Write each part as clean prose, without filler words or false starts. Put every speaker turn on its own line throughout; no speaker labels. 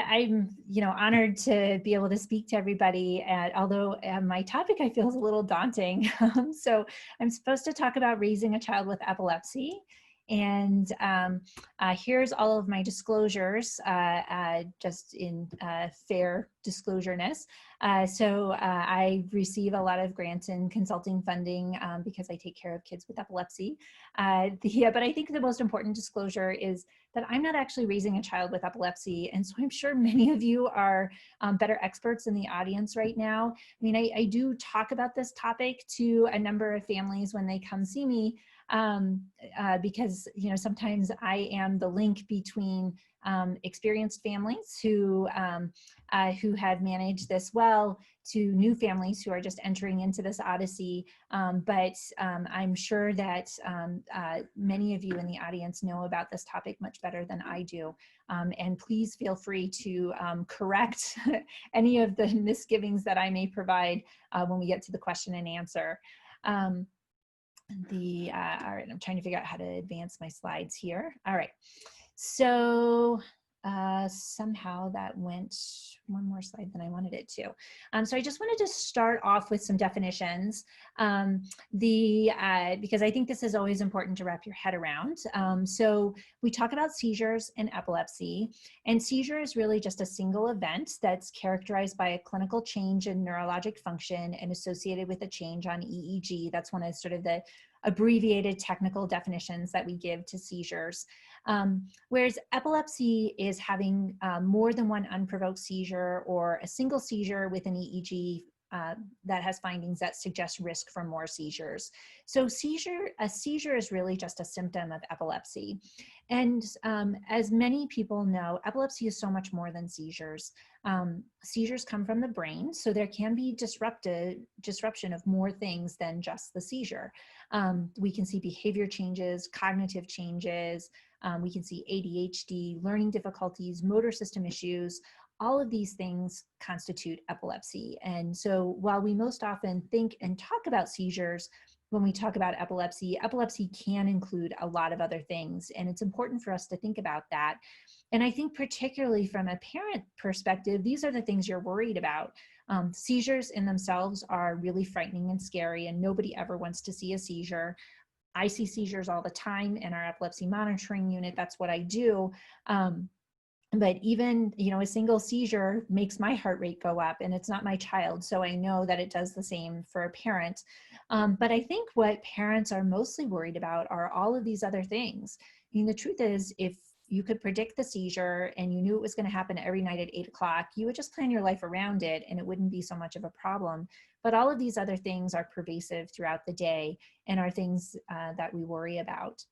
I'm, honored to be able to speak to everybody. Although my topic I feel is a little daunting. So I'm supposed to talk about raising a child with epilepsy. And here's all of my disclosures, just in fair disclosureness. I receive a lot of grants and consulting funding because I take care of kids with epilepsy. But I think the most important disclosure is that I'm not actually raising a child with epilepsy. And so I'm sure many of you are better experts in the audience right now. I mean, I do talk about this topic to a number of families when they come see me, because sometimes I am the link between experienced families who have managed this well to new families who are just entering into this odyssey. But I'm sure that many of you in the audience know about this topic much better than I do. And please feel free to correct any of the misgivings that I may provide when we get to the question and answer. All right, I'm trying to figure out how to advance my slides here. All right, so somehow that went one more slide than I wanted it to. So I just wanted to start off with some definitions, because I think this is always important to wrap your head around. So we talk about seizures and epilepsy, and seizure is really just a single event that's characterized by a clinical change in neurologic function and associated with a change on EEG. That's one of sort of the abbreviated technical definitions that we give to seizures. Whereas epilepsy is having more than one unprovoked seizure or a single seizure with an EEG that has findings that suggest risk for more seizures. So a seizure is really just a symptom of epilepsy. And as many people know, epilepsy is so much more than seizures. Seizures come from the brain, so there can be disruption of more things than just the seizure. We can see behavior changes, cognitive changes, we can see ADHD, learning difficulties, motor system issues. All of these things constitute epilepsy. And so while we most often think and talk about seizures, when we talk about epilepsy, epilepsy can include a lot of other things. And it's important for us to think about that. And I think particularly from a parent perspective, these are the things you're worried about. Seizures in themselves are really frightening and scary, and nobody ever wants to see a seizure. I see seizures all the time in our epilepsy monitoring unit. That's what I do. But even, a single seizure makes my heart rate go up, and it's not my child. So I know that it does the same for a parent. But I think what parents are mostly worried about are all of these other things. I mean, the truth is, if you could predict the seizure and you knew it was going to happen every night at 8 o'clock, you would just plan your life around it and it wouldn't be so much of a problem. But all of these other things are pervasive throughout the day and are things that we worry about.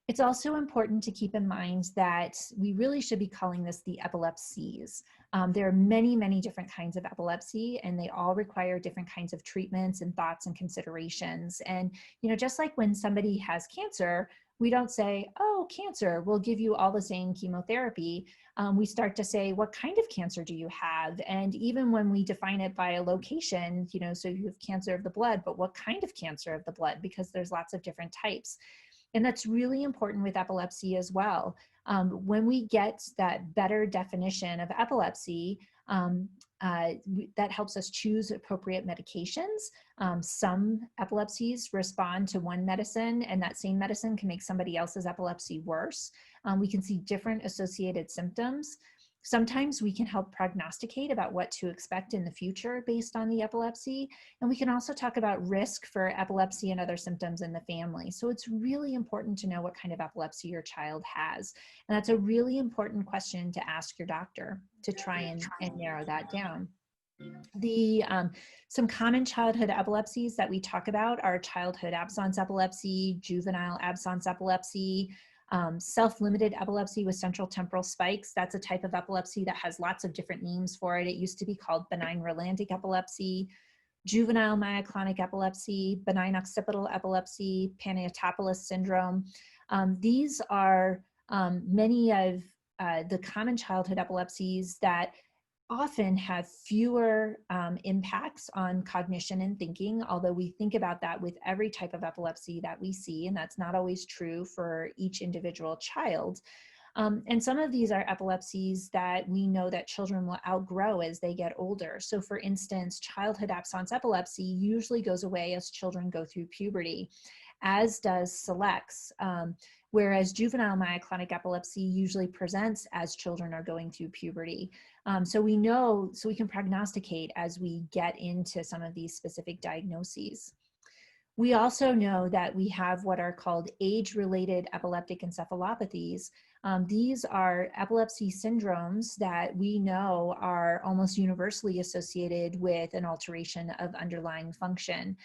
It's also important to keep in mind that we really should be calling this the epilepsies. There are many, many different kinds of epilepsy, and they all require different kinds of treatments and thoughts and considerations. And, just like when somebody has cancer, we don't say, oh, cancer, we'll give you all the same chemotherapy. We start to say, what kind of cancer do you have? And even when we define it by a location, so you have cancer of the blood, but what kind of cancer of the blood? Because there's lots of different types. And that's really important with epilepsy as well. When we get that better definition of epilepsy, that helps us choose appropriate medications. Some epilepsies respond to one medicine, and that same medicine can make somebody else's epilepsy worse. We can see different associated symptoms. Sometimes we can help prognosticate about what to expect in the future based on the epilepsy. And we can also talk about risk for epilepsy and other symptoms in the family. So it's really important to know what kind of epilepsy your child has. And that's a really important question to ask your doctor to try and narrow that down. Some common childhood epilepsies that we talk about are childhood absence epilepsy, juvenile absence epilepsy, self-limited epilepsy with central temporal spikes. That's a type of epilepsy that has lots of different names for it. It used to be called benign Rolandic epilepsy, juvenile myoclonic epilepsy, benign occipital epilepsy, Panayotopoulos syndrome. These are many of the common childhood epilepsies that often have fewer impacts on cognition and thinking, although we think about that with every type of epilepsy that we see, and that's not always true for each individual child. And some of these are epilepsies that we know that children will outgrow as they get older. So for instance, childhood absence epilepsy usually goes away as children go through puberty, as does selects, whereas juvenile myoclonic epilepsy usually presents as children are going through puberty. So we know, so we can prognosticate as we get into some of these specific diagnoses. We also know that we have what are called age-related epileptic encephalopathies. These are epilepsy syndromes that we know are almost universally associated with an alteration of underlying function.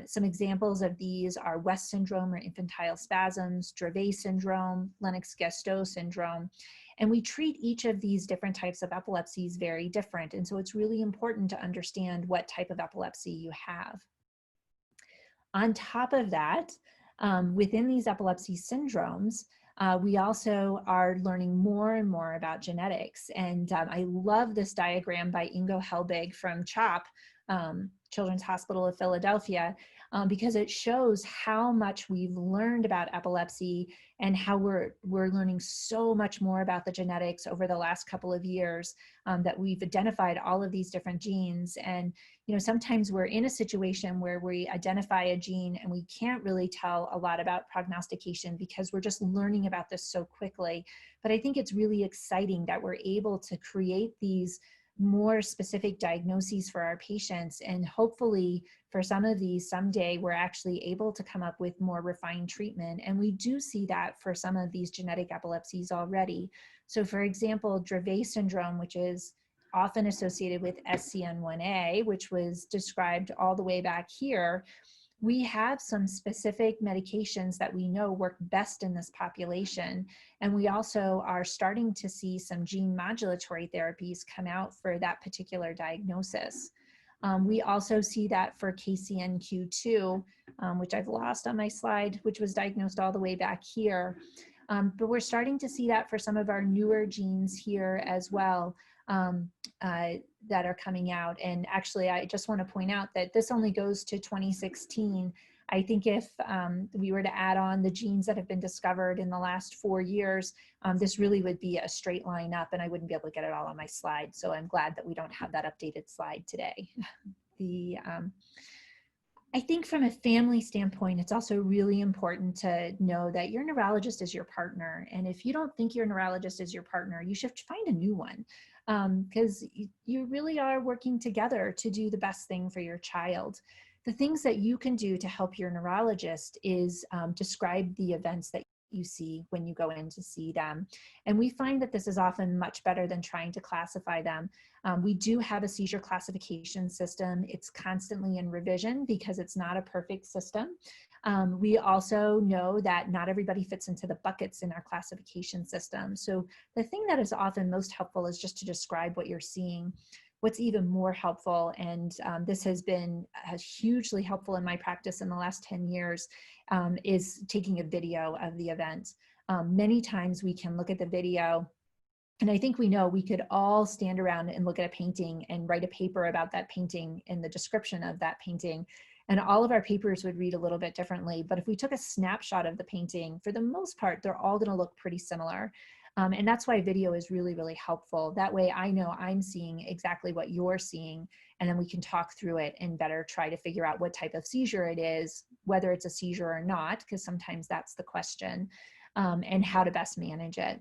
Some examples of these are West syndrome or infantile spasms, Dravet syndrome, Lennox-Gastaut syndrome. And we treat each of these different types of epilepsies very different. And so it's really important to understand what type of epilepsy you have. On top of that, within these epilepsy syndromes, we also are learning more and more about genetics. And I love this diagram by Ingo Helbig from CHOP, Children's Hospital of Philadelphia, because it shows how much we've learned about epilepsy and how we're learning so much more about the genetics over the last couple of years, that we've identified all of these different genes. And you know, sometimes we're in a situation where we identify a gene and we can't really tell a lot about prognostication because we're just learning about this so quickly. But I think it's really exciting that we're able to create these more specific diagnoses for our patients, and hopefully for some of these someday we're actually able to come up with more refined treatment. And we do see that for some of these genetic epilepsies already. So for example, Dravet syndrome, which is often associated with SCN1A, which was described all the way back here, we have some specific medications that we know work best in this population. And we also are starting to see some gene modulatory therapies come out for that particular diagnosis. We also see that for KCNQ2, which I've lost on my slide, which was diagnosed all the way back here. But we're starting to see that for some of our newer genes here as well, that are coming out. And actually, I just want to point out that this only goes to 2016. I think if we were to add on the genes that have been discovered in the last 4 years, this really would be a straight line up, and I wouldn't be able to get it all on my slide. So I'm glad that we don't have that updated slide today. I think from a family standpoint, it's also really important to know that your neurologist is your partner. And if you don't think your neurologist is your partner, you should find a new one, because you really are working together to do the best thing for your child. The things that you can do to help your neurologist is describe the events that you see when you go in to see them. And we find that this is often much better than trying to classify them. We do have a seizure classification system. It's constantly in revision because it's not a perfect system. We also know that not everybody fits into the buckets in our classification system. So the thing that is often most helpful is just to describe what you're seeing. What's even more helpful, and this has been hugely helpful in my practice in the last 10 years, is taking a video of the event. Many times we can look at the video, and I think we know we could all stand around and look at a painting and write a paper about that painting and the description of that painting, and all of our papers would read a little bit differently. But if we took a snapshot of the painting, for the most part, they're all going to look pretty similar. And that's why video is really, really helpful. That way I know I'm seeing exactly what you're seeing, and then we can talk through it and better try to figure out what type of seizure it is, whether it's a seizure or not, because sometimes that's the question, and how to best manage it.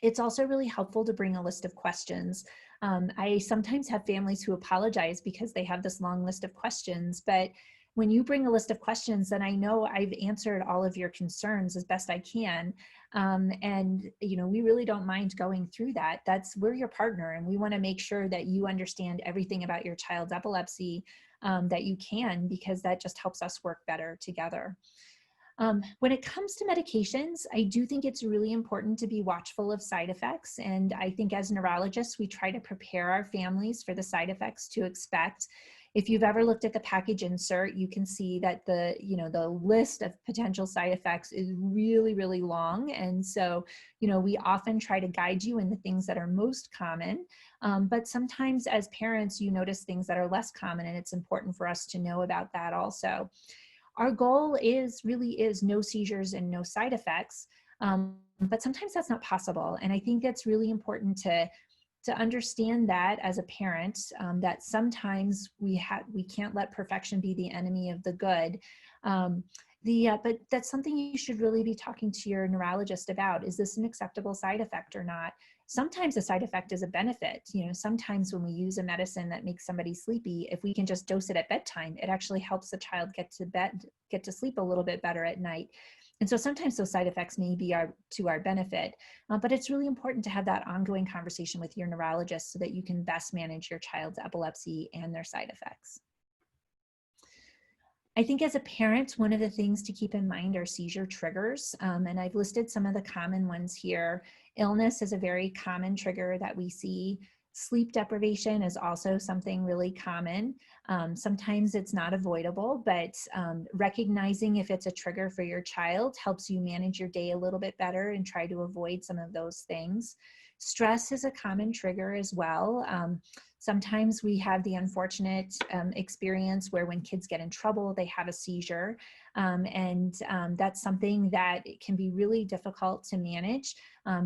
It's also really helpful to bring a list of questions. I sometimes have families who apologize because they have this long list of questions, but when you bring a list of questions, then I know I've answered all of your concerns as best I can. And you know, we really don't mind going through that. We're your partner, and we want to make sure that you understand everything about your child's epilepsy that you can, because that just helps us work better together. When it comes to medications, I do think it's really important to be watchful of side effects. And I think as neurologists, we try to prepare our families for the side effects to expect. If you've ever looked at the package insert, you can see that the list of potential side effects is really, really long. And so, we often try to guide you in the things that are most common. But sometimes as parents, you notice things that are less common, and it's important for us to know about that also. Our goal really is no seizures and no side effects. But sometimes that's not possible. And I think that's really important to understand that as a parent, that sometimes we can't let perfection be the enemy of the good. But that's something you should really be talking to your neurologist about. Is this an acceptable side effect or not? Sometimes a side effect is a benefit. You know, sometimes when we use a medicine that makes somebody sleepy, if we can just dose it at bedtime, it actually helps the child get to sleep a little bit better at night. And so sometimes those side effects may be to our benefit, but it's really important to have that ongoing conversation with your neurologist so that you can best manage your child's epilepsy and their side effects. I think as a parent, one of the things to keep in mind are seizure triggers, and I've listed some of the common ones here. Illness is a very common trigger that we see. Sleep deprivation is also something really common. Sometimes it's not avoidable, but recognizing if it's a trigger for your child helps you manage your day a little bit better and try to avoid some of those things. Stress is a common trigger as well. Sometimes we have the unfortunate experience where when kids get in trouble, they have a seizure. That's something that it can be really difficult to manage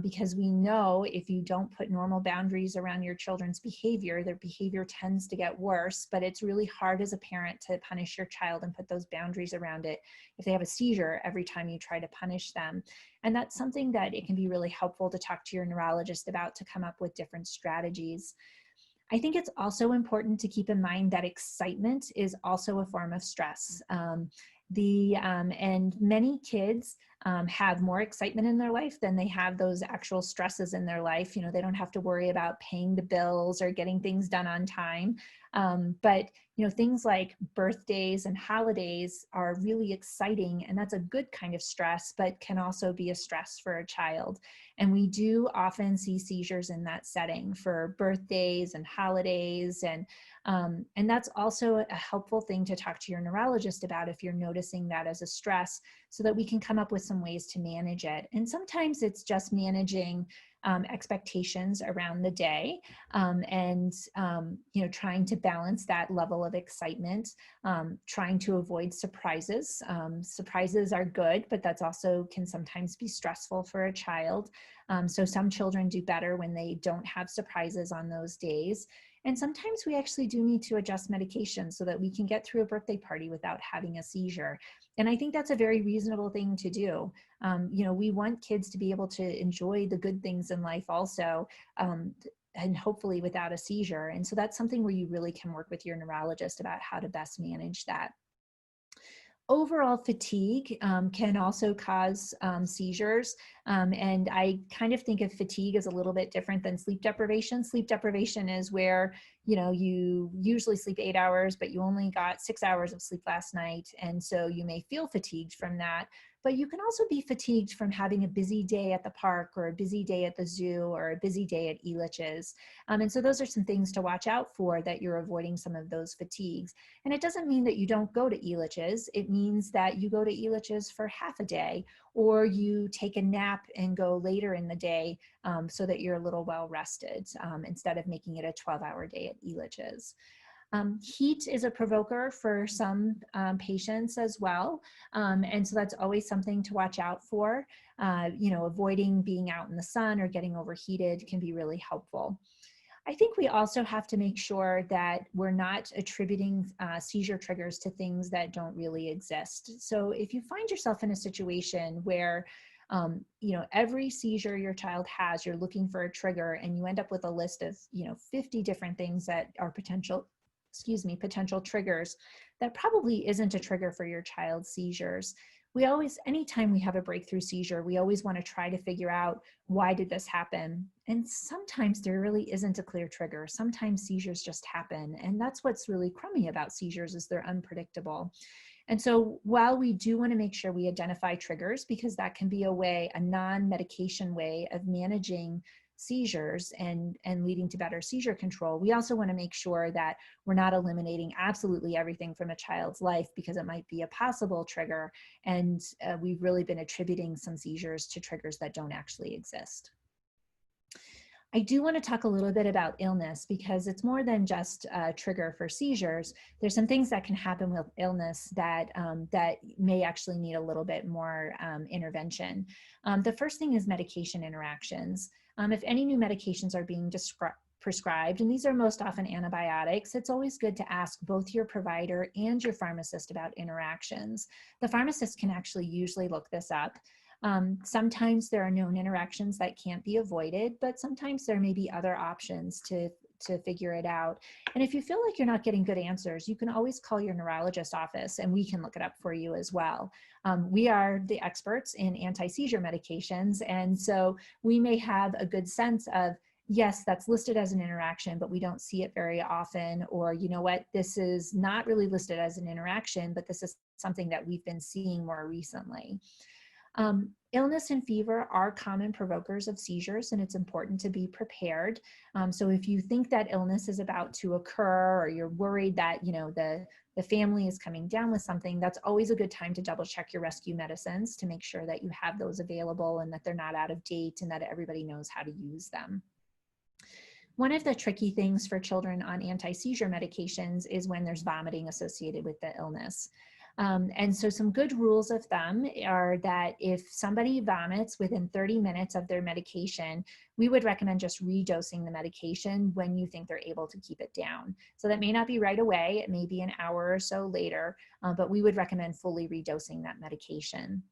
because we know if you don't put normal boundaries around your children's behavior, their behavior tends to get worse, but it's really hard as a parent to punish your child and put those boundaries around it if they have a seizure every time you try to punish them. And that's something that it can be really helpful to talk to your neurologist about to come up with different strategies. I think it's also important to keep in mind that excitement is also a form of stress. And many kids have more excitement in their life than they have those actual stresses in their life. You know, they don't have to worry about paying the bills or getting things done on time. But you know, things like birthdays and holidays are really exciting, and that's a good kind of stress, but can also be a stress for a child. And we do often see seizures in that setting for birthdays and holidays. And that's also a helpful thing to talk to your neurologist about if you're noticing that as a stress, so that we can come up with some ways to manage it. And sometimes it's just managing expectations around the day you know, trying to balance that level of excitement, trying to avoid surprises. Surprises are good, but that's also can sometimes be stressful for a child. So some children do better when they don't have surprises on those days. And sometimes we actually do need to adjust medication so that we can get through a birthday party without having a seizure. And I think that's a very reasonable thing to do. You know, we want kids to be able to enjoy the good things in life also, and hopefully without a seizure. And so that's something where you really can work with your neurologist about how to best manage that. Overall fatigue can also cause seizures. And I kind of think of fatigue as a little bit different than sleep deprivation. Sleep deprivation is where, you know, you usually sleep 8 hours, but you only got 6 hours of sleep last night. And so you may feel fatigued from that. But you can also be fatigued from having a busy day at the park or a busy day at the zoo or a busy day at Elitch's. And so those are some things to watch out for, that you're avoiding some of those fatigues. And it doesn't mean that you don't go to Elitch's. It means that you go to Elitch's for half a day, or you take a nap and go later in the day so that you're a little well rested instead of making it a 12-hour day at Elitch's. Heat is a provoker for some patients as well. And so that's always something to watch out for. You know, avoiding being out in the sun or getting overheated can be really helpful. I think we also have to make sure that we're not attributing seizure triggers to things that don't really exist. So if you find yourself in a situation where you know, every seizure your child has, you're looking for a trigger, and you end up with a list of, you know, 50 different things that are potential triggers, that probably isn't a trigger for your child's seizures. We always, anytime we have a breakthrough seizure, we always want to try to figure out, why did this happen? And sometimes there really isn't a clear trigger. Sometimes seizures just happen. And that's what's really crummy about seizures, is they're unpredictable. And so while we do want to make sure we identify triggers, because that can be a way, a non-medication way of managing seizures and leading to better seizure control, we also want to make sure that we're not eliminating absolutely everything from a child's life because it might be a possible trigger, and we've really been attributing some seizures to triggers that don't actually exist. I do want to talk a little bit about illness because it's more than just a trigger for seizures. There's some things that can happen with illness that that may actually need a little bit more intervention. The first thing is medication interactions. If any new medications are being prescribed, and these are most often antibiotics, it's always good to ask both your provider and your pharmacist about interactions. The pharmacist can actually usually look this up. Sometimes there are known interactions that can't be avoided, but sometimes there may be other options to figure it out. And if you feel like you're not getting good answers, you can always call your neurologist office and we can look it up for you as well. We are the experts in anti-seizure medications, and so we may have a good sense of, yes, that's listed as an interaction, but we don't see it very often, or you know what, this is not really listed as an interaction, but this is something that we've been seeing more recently. Illness and fever are common provokers of seizures, and it's important to be prepared. So if you think that illness is about to occur, or you're worried that, you know, the family is coming down with something, that's always a good time to double check your rescue medicines to make sure that you have those available and that they're not out of date and that everybody knows how to use them. One of the tricky things for children on anti-seizure medications is when there's vomiting associated with the illness. And so some good rules of thumb are that if somebody vomits within 30 minutes of their medication, we would recommend just redosing the medication when you think they're able to keep it down. So that may not be right away, it may be an hour or so later, but we would recommend fully redosing that medication.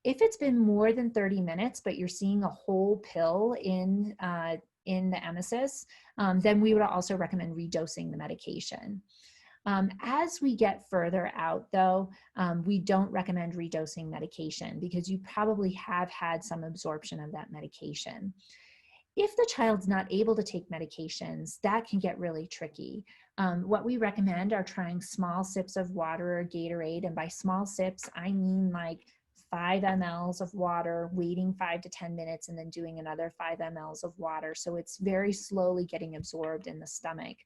If it's been more than 30 minutes, but you're seeing a whole pill in the emesis, then we would also recommend redosing the medication. As we get further out though, we don't recommend redosing medication because you probably have had some absorption of that medication. If the child's not able to take medications, that can get really tricky. What we recommend are trying small sips of water or Gatorade, and by small sips, I mean like 5 mLs of water, waiting 5 to 10 minutes, and then doing another 5 mLs of water. So it's very slowly getting absorbed in the stomach.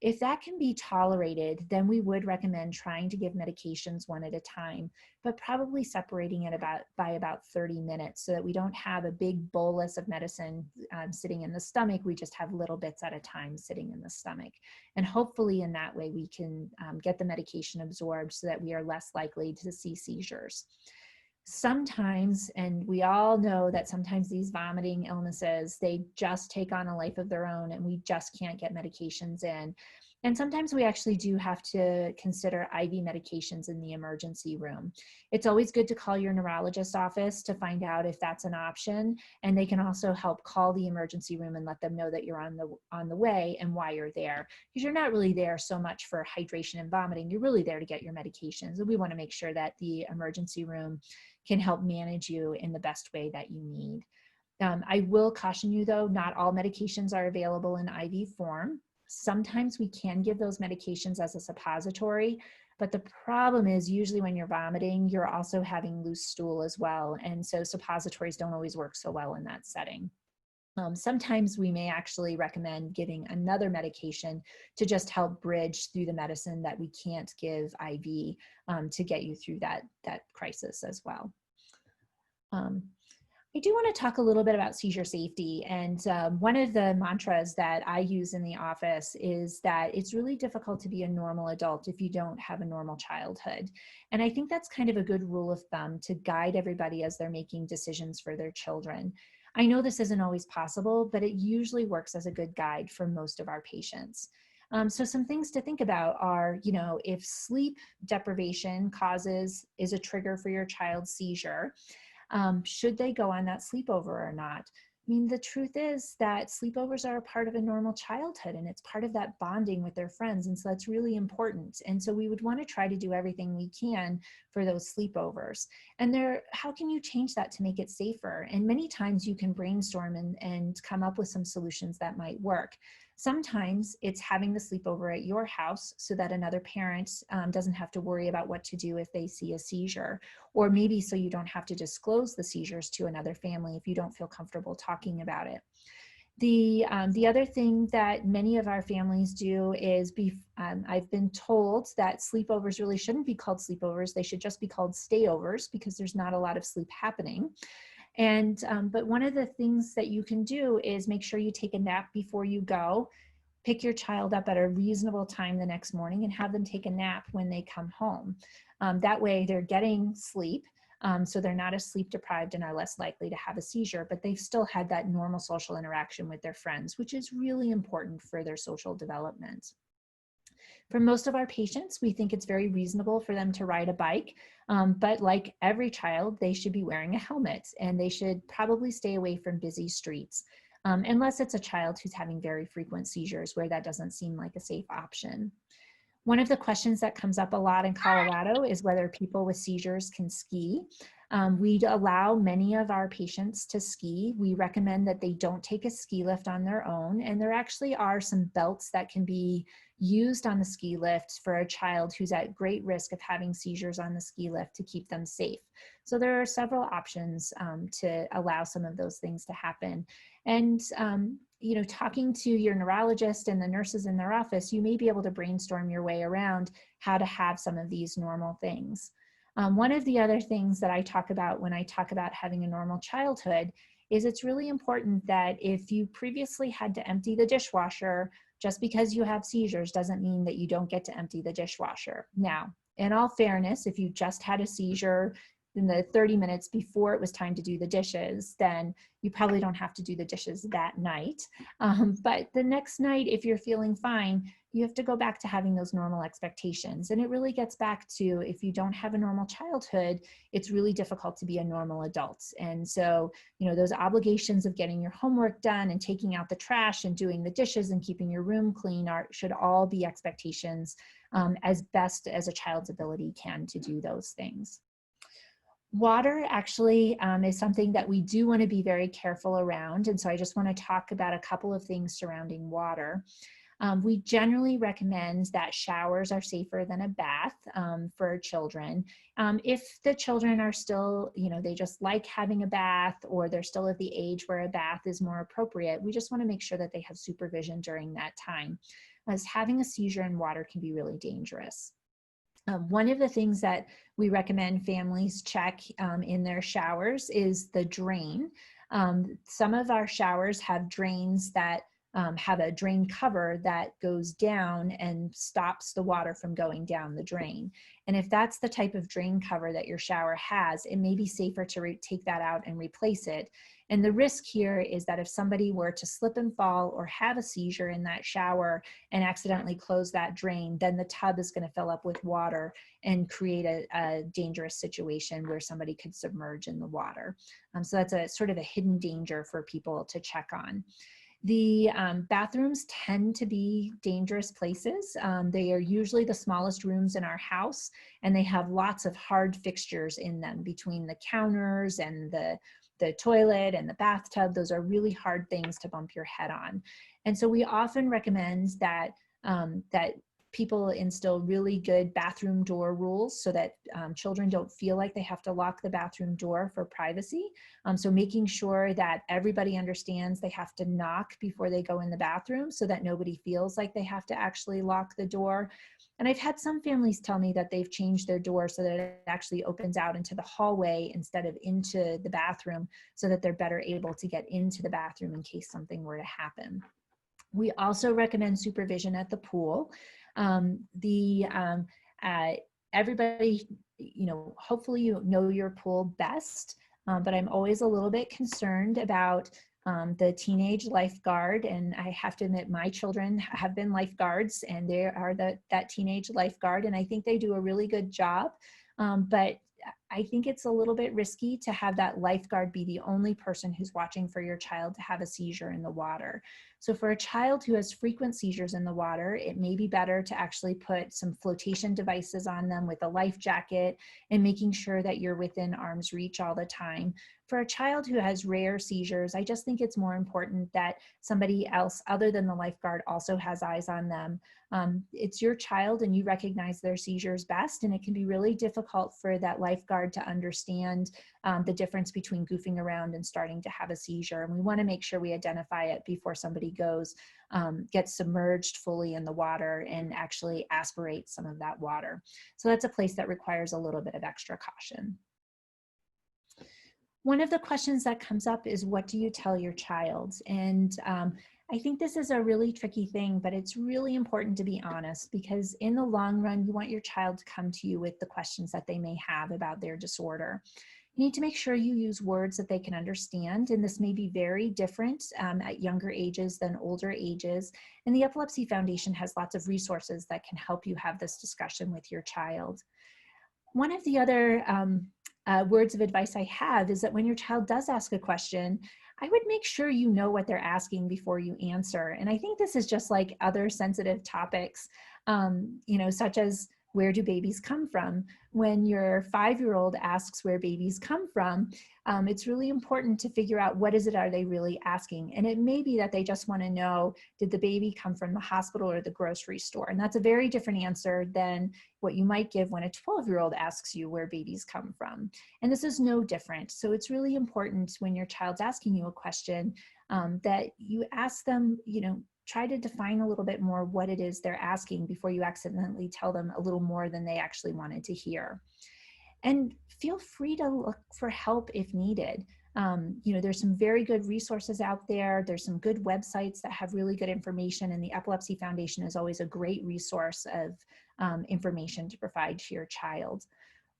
If that can be tolerated, then we would recommend trying to give medications one at a time, but probably separating it by about 30 minutes so that we don't have a big bolus of medicine sitting in the stomach. We just have little bits at a time sitting in the stomach. And hopefully in that way, we can get the medication absorbed so that we are less likely to see seizures. Sometimes, and we all know that sometimes these vomiting illnesses, they just take on a life of their own and we just can't get medications in. And sometimes we actually do have to consider IV medications in the emergency room. It's always good to call your neurologist office to find out if that's an option. And they can also help call the emergency room and let them know that you're on the way and why you're there. Because you're not really there so much for hydration and vomiting. You're really there to get your medications. And we want to make sure that the emergency room can help manage you in the best way that you need. I will caution you though, not all medications are available in IV form. Sometimes we can give those medications as a suppository, but the problem is usually when you're vomiting, you're also having loose stool as well. And so suppositories don't always work so well in that setting. Sometimes we may actually recommend giving another medication to just help bridge through the medicine that we can't give IV to get you through that crisis as well. I do want to talk a little bit about seizure safety. And one of the mantras that I use in the office is that it's really difficult to be a normal adult if you don't have a normal childhood. And I think that's kind of a good rule of thumb to guide everybody as they're making decisions for their children. I know this isn't always possible, but it usually works as a good guide for most of our patients. So some things to think about are, you know, if sleep deprivation is a trigger for your child's seizure, should they go on that sleepover or not? I mean, the truth is that sleepovers are a part of a normal childhood and it's part of that bonding with their friends. And so that's really important. And so we would want to try to do everything we can for those sleepovers. And how can you change that to make it safer? And many times you can brainstorm and come up with some solutions that might work. Sometimes it's having the sleepover at your house so that another parent doesn't have to worry about what to do if they see a seizure, or maybe so you don't have to disclose the seizures to another family if you don't feel comfortable talking about it. The other thing that many of our families do is I've been told that sleepovers really shouldn't be called sleepovers. They should just be called stayovers because there's not a lot of sleep happening. But one of the things that you can do is make sure you take a nap before you go. Pick your child up at a reasonable time the next morning and have them take a nap when they come home. That way they're getting sleep, so they're not as sleep deprived and are less likely to have a seizure, but they've still had that normal social interaction with their friends, which is really important for their social development. For most of our patients, we think it's very reasonable for them to ride a bike, but like every child, they should be wearing a helmet and they should probably stay away from busy streets, unless it's a child who's having very frequent seizures where that doesn't seem like a safe option. One of the questions that comes up a lot in Colorado is whether people with seizures can ski. We allow many of our patients to ski. We recommend that they don't take a ski lift on their own, and there actually are some belts that can be used on the ski lift for a child who's at great risk of having seizures on the ski lift to keep them safe. So there are several options to allow some of those things to happen. And you know, talking to your neurologist and the nurses in their office, you may be able to brainstorm your way around how to have some of these normal things. One of the other things that I talk about when I talk about having a normal childhood is it's really important that if you previously had to empty the dishwasher, just because you have seizures doesn't mean that you don't get to empty the dishwasher. Now, in all fairness, if you just had a seizure in the 30 minutes before it was time to do the dishes, then you probably don't have to do the dishes that night. But the next night, if you're feeling fine, you have to go back to having those normal expectations. And it really gets back to, if you don't have a normal childhood, it's really difficult to be a normal adult. And so, you know, those obligations of getting your homework done and taking out the trash and doing the dishes and keeping your room clean should all be expectations as best as a child's ability can to do those things. Water actually is something that we do want to be very careful around. And so I just want to talk about a couple of things surrounding water. We generally recommend that showers are safer than a bath for children. If the children are still, you know, they just like having a bath, or they're still at the age where a bath is more appropriate, we just want to make sure that they have supervision during that time, as having a seizure in water can be really dangerous. One of the things that we recommend families check in their showers is the drain. Some of our showers have drains that have a drain cover that goes down and stops the water from going down the drain. And if that's the type of drain cover that your shower has, it may be safer to take that out and replace it. And the risk here is that if somebody were to slip and fall or have a seizure in that shower and accidentally close that drain, then the tub is going to fill up with water and create a dangerous situation where somebody could submerge in the water. So that's a sort of a hidden danger for people to check on. The bathrooms tend to be dangerous places. They are usually the smallest rooms in our house, and they have lots of hard fixtures in them between the counters and the toilet and the bathtub. Those are really hard things to bump your head on. And so we often recommend that that people instill really good bathroom door rules so that children don't feel like they have to lock the bathroom door for privacy. So making sure that everybody understands they have to knock before they go in the bathroom so that nobody feels like they have to actually lock the door. And I've had some families tell me that they've changed their door so that it actually opens out into the hallway instead of into the bathroom, so that they're better able to get into the bathroom in case something were to happen. We also recommend supervision at the pool. Everybody, you know, hopefully you know your pool best, but I'm always a little bit concerned about the teenage lifeguard. And I have to admit, my children have been lifeguards, and they are that teenage lifeguard, and I think they do a really good job. But I think it's a little bit risky to have that lifeguard be the only person who's watching for your child to have a seizure in the water. So for a child who has frequent seizures in the water, it may be better to actually put some flotation devices on them with a life jacket and making sure that you're within arm's reach all the time. For a child who has rare seizures, I just think it's more important that somebody else other than the lifeguard also has eyes on them. It's your child and you recognize their seizures best, and it can be really difficult for that lifeguard to understand the difference between goofing around and starting to have a seizure. And we want to make sure we identify it before somebody goes, gets submerged fully in the water and actually aspirates some of that water. So that's a place that requires a little bit of extra caution. One of the questions that comes up is, what do you tell your child? And I think this is a really tricky thing, but it's really important to be honest, because in the long run, you want your child to come to you with the questions that they may have about their disorder. You need to make sure you use words that they can understand, and this may be very different at younger ages than older ages. And the Epilepsy Foundation has lots of resources that can help you have this discussion with your child. One of the other words of advice I have is that when your child does ask a question, I would make sure you know what they're asking before you answer. And I think this is just like other sensitive topics, such as, where do babies come from? When your 5-year-old asks where babies come from, it's really important to figure out what is it are they really asking. And it may be that they just want to know, did the baby come from the hospital or the grocery store? And that's a very different answer than what you might give when a 12-year-old asks you where babies come from. And this is no different. So it's really important when your child's asking you a question that you ask them, try to define a little bit more what it is they're asking before you accidentally tell them a little more than they actually wanted to hear. And feel free to look for help if needed. There's some very good resources out there. There's some good websites that have really good information, and the Epilepsy Foundation is always a great resource of information to provide to your child.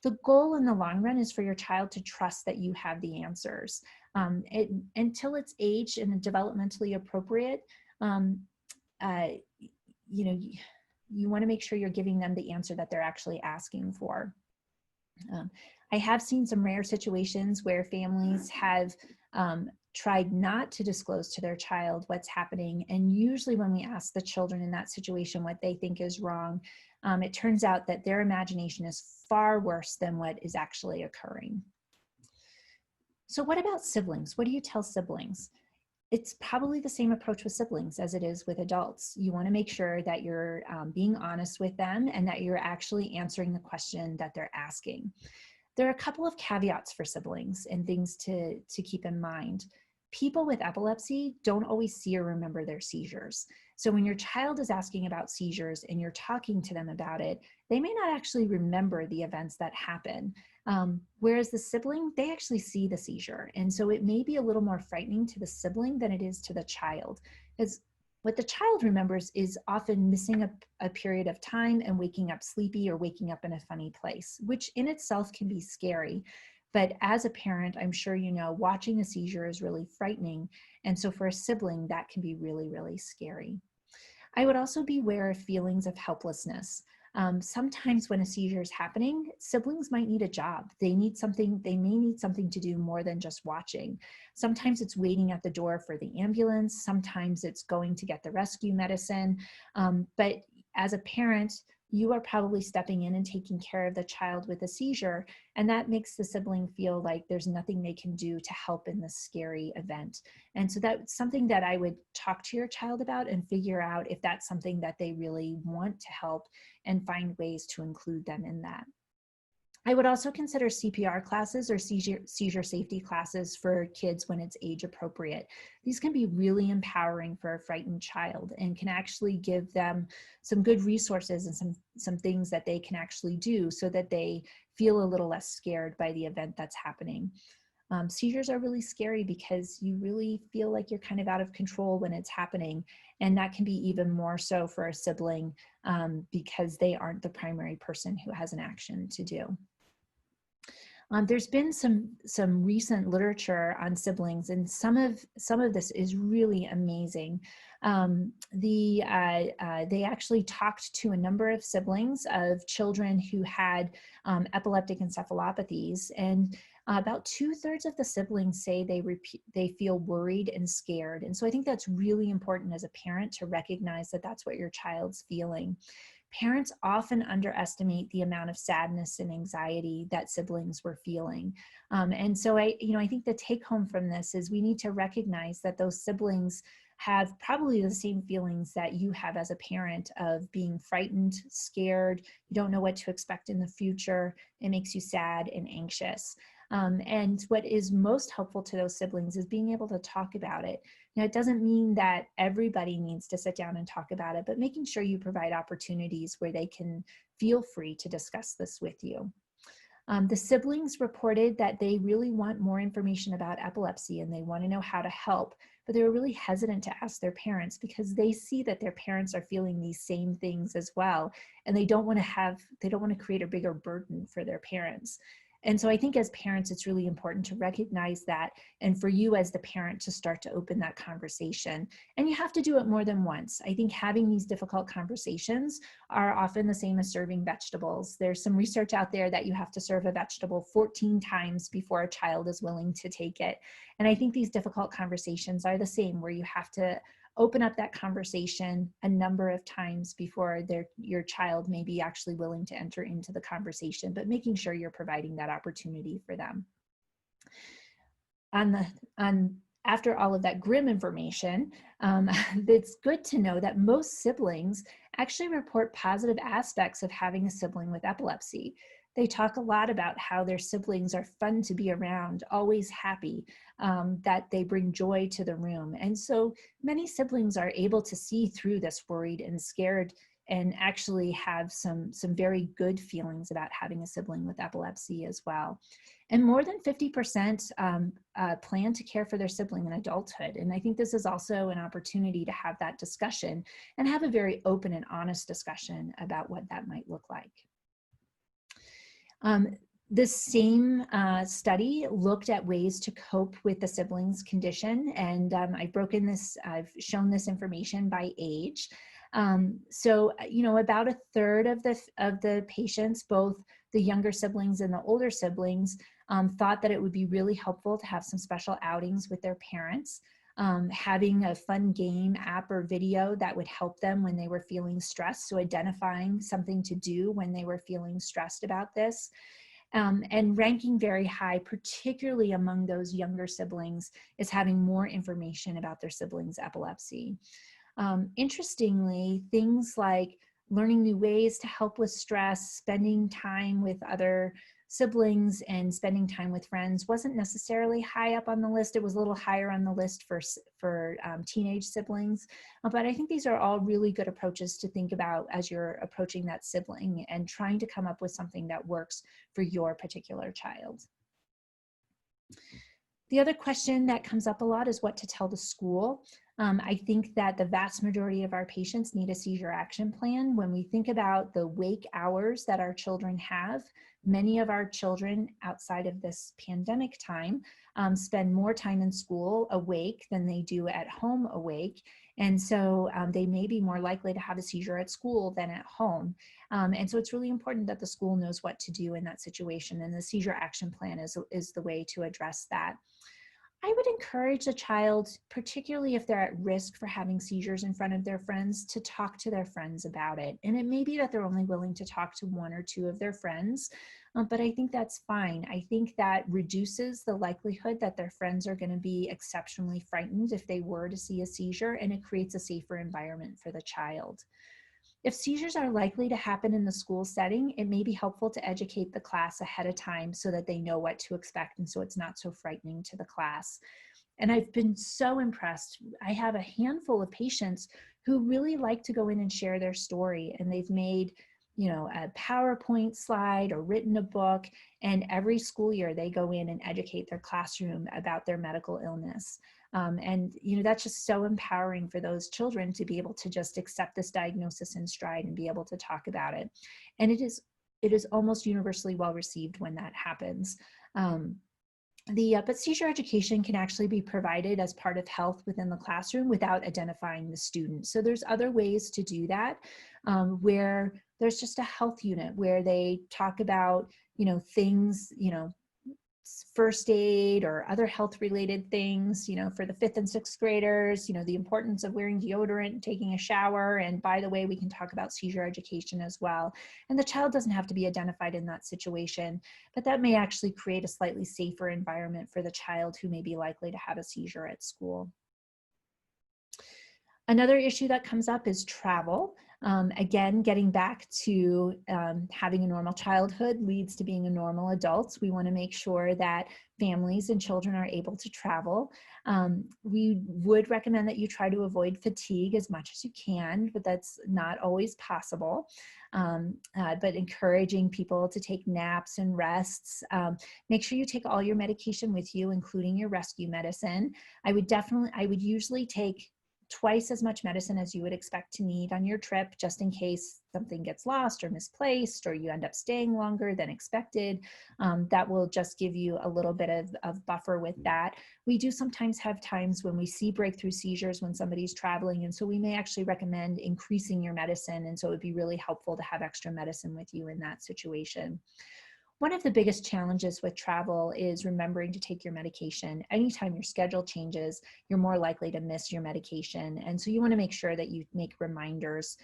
The goal in the long run is for your child to trust that you have the answers. Until it's aged and developmentally appropriate, you want to make sure you're giving them the answer that they're actually asking for. I have seen some rare situations where families have tried not to disclose to their child what's happening. And usually when we ask the children in that situation what they think is wrong, it turns out that their imagination is far worse than what is actually occurring. So what about siblings? What do you tell siblings? It's probably the same approach with siblings as it is with adults. You want to make sure that you're being honest with them and that you're actually answering the question that they're asking. There are a couple of caveats for siblings and things to keep in mind. People with epilepsy don't always see or remember their seizures. So when your child is asking about seizures and you're talking to them about it, they may not actually remember the events that happen. Whereas the sibling, they actually see the seizure. And so it may be a little more frightening to the sibling than it is to the child. Because what the child remembers is often missing a period of time and waking up sleepy or waking up in a funny place, which in itself can be scary. But as a parent, I'm sure you know, watching a seizure is really frightening. And so for a sibling, that can be really, really scary. I would also be aware of feelings of helplessness. Sometimes when a seizure is happening, siblings might need a job. They may need something to do more than just watching. Sometimes it's waiting at the door for the ambulance. Sometimes it's going to get the rescue medicine. But as a parent, you are probably stepping in and taking care of the child with a seizure, and that makes the sibling feel like there's nothing they can do to help in this scary event. And so that's something that I would talk to your child about and figure out if that's something that they really want to help and find ways to include them in that. I would also consider CPR classes or seizure safety classes for kids when it's age appropriate. These can be really empowering for a frightened child and can actually give them some good resources and some things that they can actually do so that they feel a little less scared by the event that's happening. Seizures are really scary because you really feel like you're kind of out of control when it's happening. And that can be even more so for a sibling because they aren't the primary person who has an action to do. There's been some recent literature on siblings, and some of this is really amazing. They actually talked to a number of siblings of children who had epileptic encephalopathies, and about 2/3 of the siblings say they feel worried and scared. And so I think that's really important as a parent to recognize that that's what your child's feeling. Parents often underestimate the amount of sadness and anxiety that siblings were feeling. And so I think the take home from this is we need to recognize that those siblings have probably the same feelings that you have as a parent of being frightened, scared, you don't know what to expect in the future, it makes you sad and anxious. And what is most helpful to those siblings is being able to talk about it. Now, it doesn't mean that everybody needs to sit down and talk about it, but making sure you provide opportunities where they can feel free to discuss this with you. The siblings reported that they really want more information about epilepsy and they want to know how to help, but they were really hesitant to ask their parents because they see that their parents are feeling these same things as well, and they don't want to create a bigger burden for their parents. And so I think as parents, it's really important to recognize that, and for you as the parent to start to open that conversation. And you have to do it more than once. I think having these difficult conversations are often the same as serving vegetables. There's some research out there that you have to serve a vegetable 14 times before a child is willing to take it. And I think these difficult conversations are the same, where you have to open up that conversation a number of times before your child may be actually willing to enter into the conversation, but making sure you're providing that opportunity for them. After all of that grim information, it's good to know that most siblings actually report positive aspects of having a sibling with epilepsy. They talk a lot about how their siblings are fun to be around, always happy, that they bring joy to the room. And so many siblings are able to see through this worried and scared and actually have some very good feelings about having a sibling with epilepsy as well. And more than 50% plan to care for their sibling in adulthood. And I think this is also an opportunity to have that discussion and have a very open and honest discussion about what that might look like. This same study looked at ways to cope with the sibling's condition, and I've shown this information by age. So, about a third of the patients, both the younger siblings and the older siblings, thought that it would be really helpful to have some special outings with their parents. Having a fun game, app, or video that would help them when they were feeling stressed. So identifying something to do when they were feeling stressed about this. And ranking very high, particularly among those younger siblings, is having more information about their siblings' epilepsy. Interestingly, things like learning new ways to help with stress, spending time with other siblings, and spending time with friends wasn't necessarily high up on the list. It was a little higher on the list for teenage siblings. But I think these are all really good approaches to think about as you're approaching that sibling and trying to come up with something that works for your particular child. The other question that comes up a lot is what to tell the school. I think that the vast majority of our patients need a seizure action plan. When we think about the wake hours that our children have, many of our children outside of this pandemic time spend more time in school awake than they do at home awake. And so they may be more likely to have a seizure at school than at home. And so it's really important that the school knows what to do in that situation. And the seizure action plan is the way to address that. I would encourage a child, particularly if they're at risk for having seizures in front of their friends, to talk to their friends about it. And it may be that they're only willing to talk to one or two of their friends, but I think that's fine. I think that reduces the likelihood that their friends are going to be exceptionally frightened if they were to see a seizure, and it creates a safer environment for the child. If seizures are likely to happen in the school setting, it may be helpful to educate the class ahead of time so that they know what to expect and so it's not so frightening to the class. And I've been so impressed. I have a handful of patients who really like to go in and share their story, and they've made a PowerPoint slide or written a book, and every school year they go in and educate their classroom about their medical illness. And that's just so empowering for those children to be able to just accept this diagnosis in stride and be able to talk about it. And it is almost universally well received when that happens. But seizure education can actually be provided as part of health within the classroom without identifying the student. So there's other ways to do that, where there's just a health unit where they talk about, things, first aid or other health related things, for the 5th and 6th graders, the importance of wearing deodorant, taking a shower. And by the way, we can talk about seizure education as well. And the child doesn't have to be identified in that situation, but that may actually create a slightly safer environment for the child who may be likely to have a seizure at school. Another issue that comes up is travel. Again, getting back to having a normal childhood leads to being a normal adult. We want to make sure that families and children are able to travel. We would recommend that you try to avoid fatigue as much as you can, but that's not always possible. But encouraging people to take naps and rests. Make sure you take all your medication with you, including your rescue medicine. I would usually take twice as much medicine as you would expect to need on your trip, just in case something gets lost or misplaced, or you end up staying longer than expected. That will just give you a little bit of buffer with that. We do sometimes have times when we see breakthrough seizures when somebody's traveling, and so we may actually recommend increasing your medicine, and so it would be really helpful to have extra medicine with you in that situation. One of the biggest challenges with travel is remembering to take your medication. Anytime your schedule changes, you're more likely to miss your medication. And so you want to make sure that you make reminders.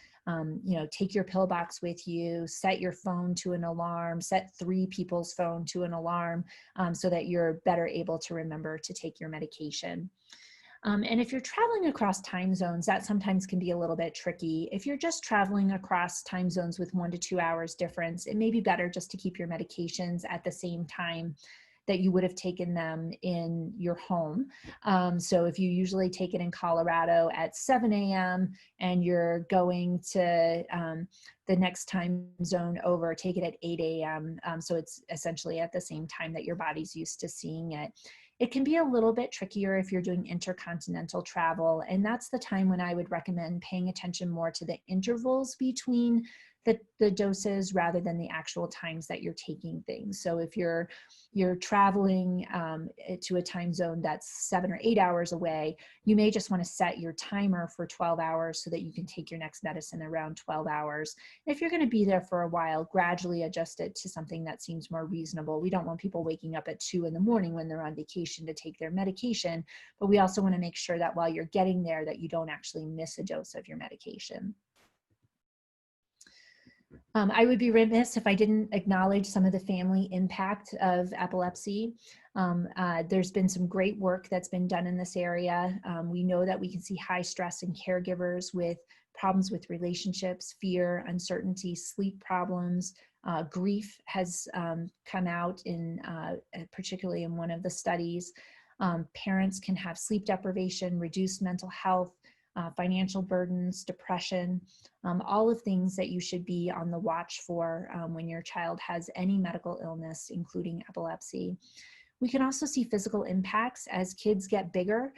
Take your pill box with you, set your phone to an alarm, set 3 people's phone to an alarm so that you're better able to remember to take your medication. And if you're traveling across time zones, that sometimes can be a little bit tricky. If you're just traveling across time zones with 1 to 2 hours difference, it may be better just to keep your medications at the same time that you would have taken them in your home. So if you usually take it in Colorado at 7 a.m. and you're going to the next time zone over, take it at 8 a.m. So it's essentially at the same time that your body's used to seeing it. It can be a little bit trickier if you're doing intercontinental travel, and that's the time when I would recommend paying attention more to the intervals between the doses rather than the actual times that you're taking things. So if you're traveling to a time zone that's 7 or 8 hours away, you may just want to set your timer for 12 hours so that you can take your next medicine around 12 hours. If you're going to be there for a while, gradually adjust it to something that seems more reasonable. We don't want people waking up at 2 in the morning when they're on vacation to take their medication, but we also want to make sure that while you're getting there that you don't actually miss a dose of your medication. I would be remiss if I didn't acknowledge some of the family impact of epilepsy. There's been some great work that's been done in this area. We know that we can see high stress in caregivers with problems with relationships, fear, uncertainty, sleep problems. Grief has come out in particularly in one of the studies. Parents can have sleep deprivation, reduced mental health, financial burdens, depression, all of things that you should be on the watch for when your child has any medical illness, including epilepsy. We can also see physical impacts as kids get bigger.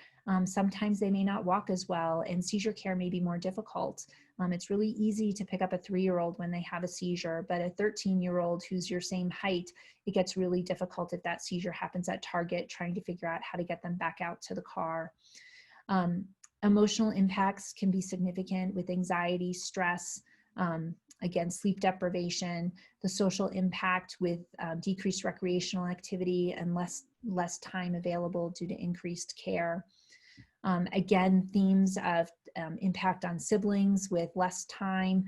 Sometimes they may not walk as well, and seizure care may be more difficult. It's really easy to pick up a 3-year-old when they have a seizure, but a 13-year-old who's your same height, it gets really difficult if that seizure happens at Target, trying to figure out how to get them back out to the car. Emotional impacts can be significant with anxiety, stress, again, sleep deprivation, the social impact with decreased recreational activity and less time available due to increased care. Again, themes of impact on siblings with less time.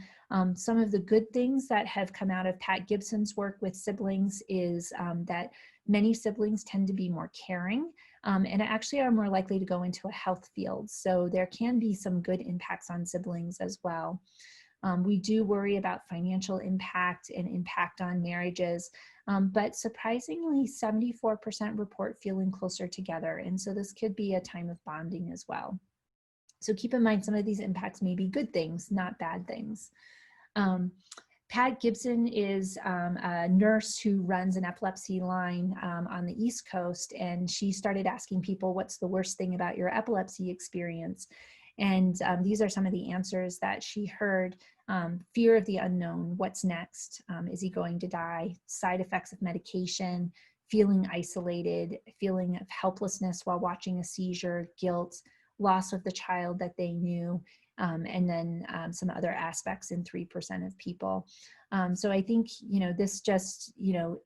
Some of the good things that have come out of Pat Gibson's work with siblings is that many siblings tend to be more caring and actually are more likely to go into a health field. So there can be some good impacts on siblings as well. We do worry about financial impact and impact on marriages, but surprisingly 74% report feeling closer together. And so this could be a time of bonding as well. So keep in mind some of these impacts may be good things, not bad things. Pat Gibson is a nurse who runs an epilepsy line on the East Coast, and she started asking people, what's the worst thing about your epilepsy experience? And these are some of the answers that she heard. Fear of the unknown, what's next? Is he going to die? Side effects of medication, feeling isolated, feeling of helplessness while watching a seizure, guilt, loss of the child that they knew, and then some other aspects in 3% of people. So I think, this just,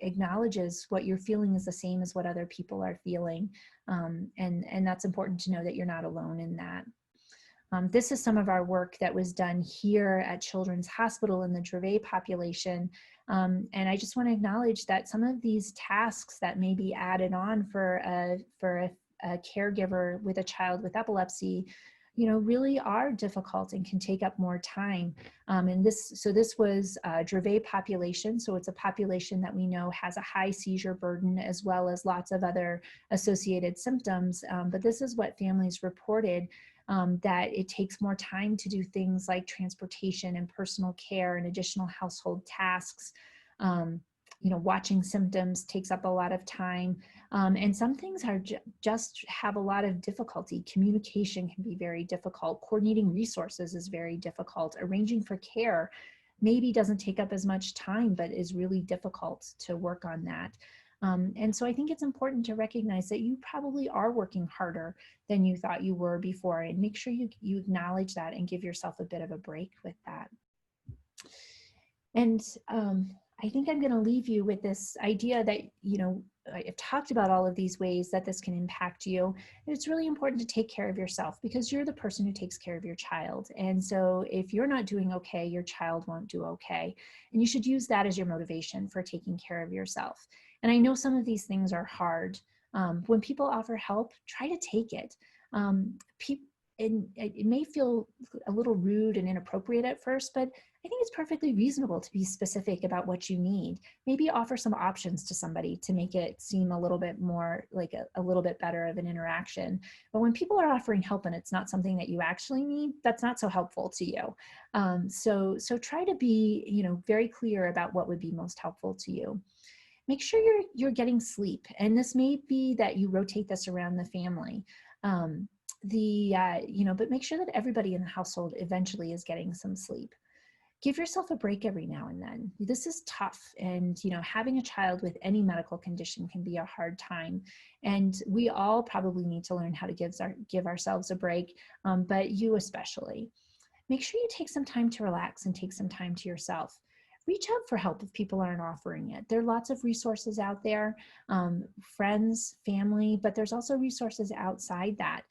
acknowledges what you're feeling is the same as what other people are feeling. And that's important to know that you're not alone in that. This is some of our work that was done here at Children's Hospital in the Dravet population. And I just want to acknowledge that some of these tasks that may be added on for a caregiver with a child with epilepsy really are difficult and can take up more time. This was a Dravet population. So it's a population that we know has a high seizure burden as well as lots of other associated symptoms. But this is what families reported, that it takes more time to do things like transportation and personal care and additional household tasks. Watching symptoms takes up a lot of time. And some things are just have a lot of difficulty. Communication can be very difficult. Coordinating resources is very difficult. Arranging for care maybe doesn't take up as much time, but is really difficult to work on that. And so I think it's important to recognize that you probably are working harder than you thought you were before, and make sure you acknowledge that and give yourself a bit of a break with that. And I think I'm going to leave you with this idea that, I've talked about all of these ways that this can impact you. And it's really important to take care of yourself because you're the person who takes care of your child. And so if you're not doing okay, your child won't do okay. And you should use that as your motivation for taking care of yourself. And I know some of these things are hard. When people offer help, try to take it. And it may feel a little rude and inappropriate at first, but I think it's perfectly reasonable to be specific about what you need. Maybe offer some options to somebody to make it seem a little bit more like a little bit better of an interaction. But when people are offering help and it's not something that you actually need, that's not so helpful to you. So try to be, very clear about what would be most helpful to you. Make sure you're getting sleep, and this may be that you rotate this around the family. But make sure that everybody in the household eventually is getting some sleep. Give yourself a break every now and then. This is tough, and having a child with any medical condition can be a hard time, and we all probably need to learn how to give ourselves a break, but you especially. Make sure you take some time to relax and take some time to yourself. Reach out for help if people aren't offering it. There are lots of resources out there, friends, family, but there's also resources outside that.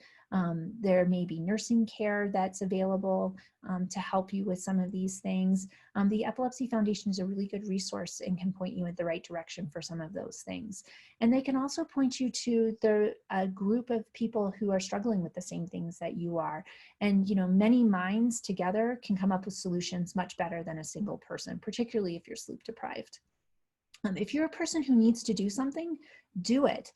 There may be nursing care that's available to help you with some of these things. The Epilepsy Foundation is a really good resource and can point you in the right direction for some of those things. And they can also point you to a group of people who are struggling with the same things that you are. And many minds together can come up with solutions much better than a single person, particularly if you're sleep deprived. If you're a person who needs to do something, do it.